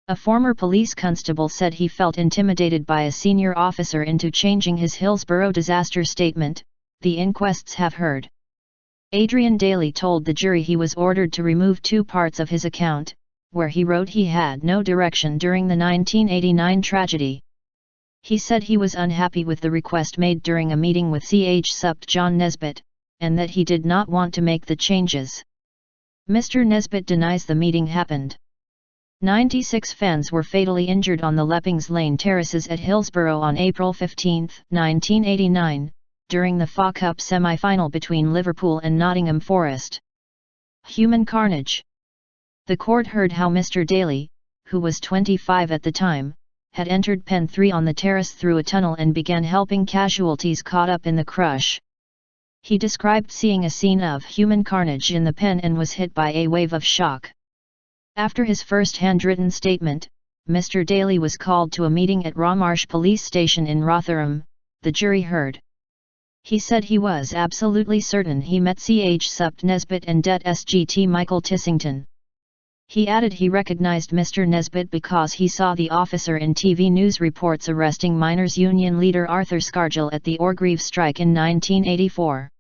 A former police constable said he felt intimidated by a senior officer into changing his Hillsborough disaster statement, the inquests have heard. Adrian Daley told the jury he was ordered to remove 2 parts of his account, where he wrote he had no direction during the 1989 tragedy. He said he was unhappy with the request made during a meeting with Ch Supt John Nesbit, and that he did not want to make the changes. Mr. Nesbit denies the meeting happened. 96 fans were fatally injured on the Leppings Lane terraces at Hillsborough on April 15, 1989, during the FA Cup semi-final between Liverpool and Nottingham Forest. Human carnage. The court heard how Mr. Daley, who was 25 at the time, had entered Pen 3 on the terrace through a tunnel and began helping casualties caught up in the crush. He described seeing a scene of human carnage in the pen and was hit by a wave of shock. After his first handwritten statement, Mr. Daley was called to a meeting at Rawmarsh Police Station in Rotherham, the jury heard. He said he was absolutely certain he met Ch Supt Nesbit and Det Sgt Michael Tissington. He added he recognized Mr. Nesbit because he saw the officer in TV news reports arresting miners' union leader Arthur Scargill at the Orgreave strike in 1984.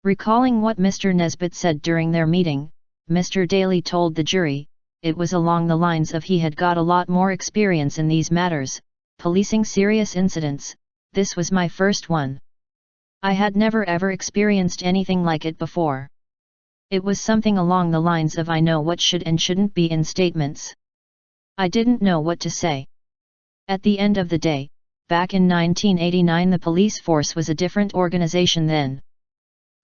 Recalling what Mr. Nesbit said during their meeting, Mr. Daley told the jury, it was along the lines of he had got a lot more experience in these matters, policing serious incidents, this was my first one. I had never ever experienced anything like it before. It was something along the lines of I know what should and shouldn't be in statements. I didn't know what to say. At the end of the day, back in 1989 the police force was a different organization then.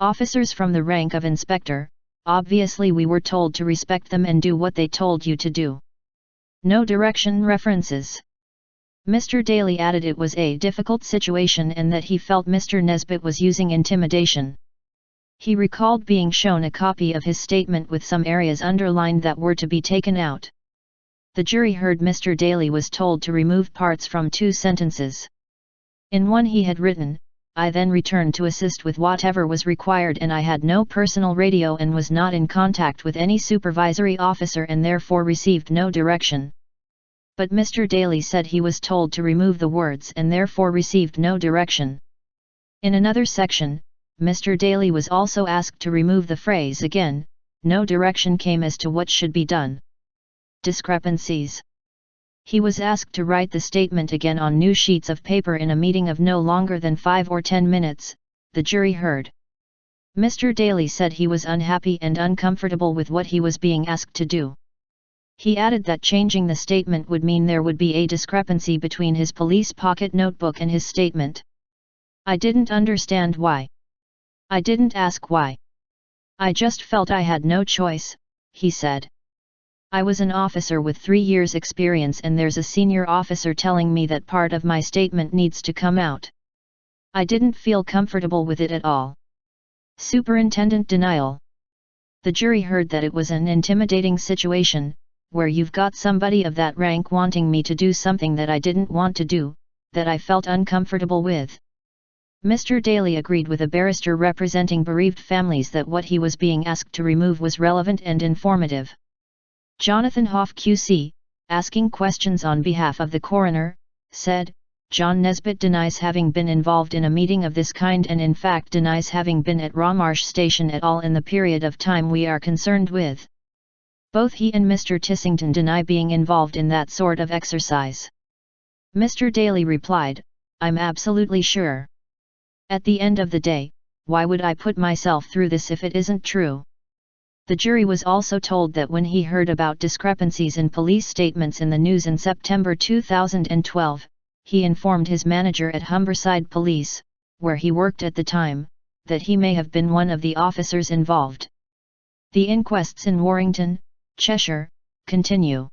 Officers from the rank of inspector, obviously we were told to respect them and do what they told you to do. No direction references. Mr. Daley added it was a difficult situation and that he felt Mr. Nesbit was using intimidation. He recalled being shown a copy of his statement with some areas underlined that were to be taken out. The jury heard Mr. Daley was told to remove parts from 2 sentences. In one he had written, I then returned to assist with whatever was required and I had no personal radio and was not in contact with any supervisory officer and therefore received no direction. But Mr. Daley said he was told to remove the words and therefore received no direction. In another section, Mr. Daley was also asked to remove the phrase again, no direction came as to what should be done. Discrepancies. He was asked to write the statement again on new sheets of paper in a meeting of no longer than 5 or 10 minutes, the jury heard. Mr. Daley said he was unhappy and uncomfortable with what he was being asked to do. He added that changing the statement would mean there would be a discrepancy between his police pocket notebook and his statement. I didn't understand why. I didn't ask why. I just felt I had no choice, he said. I was an officer with 3 years' experience and there's a senior officer telling me that part of my statement needs to come out. I didn't feel comfortable with it at all. Superintendent denial. The jury heard that it was an intimidating situation, where you've got somebody of that rank wanting me to do something that I didn't want to do, that I felt uncomfortable with. Mr. Daley agreed with a barrister representing bereaved families that what he was being asked to remove was relevant and informative. Jonathan Hoff QC, asking questions on behalf of the coroner, said, John Nesbit denies having been involved in a meeting of this kind and in fact denies having been at Rawmarsh Station at all in the period of time we are concerned with. Both he and Mr. Tissington deny being involved in that sort of exercise. Mr. Daley replied, I'm absolutely sure. At the end of the day, why would I put myself through this if it isn't true? The jury was also told that when he heard about discrepancies in police statements in the news in September 2012, he informed his manager at Humberside Police, where he worked at the time, that he may have been one of the officers involved. The inquests in Warrington, Cheshire, continue.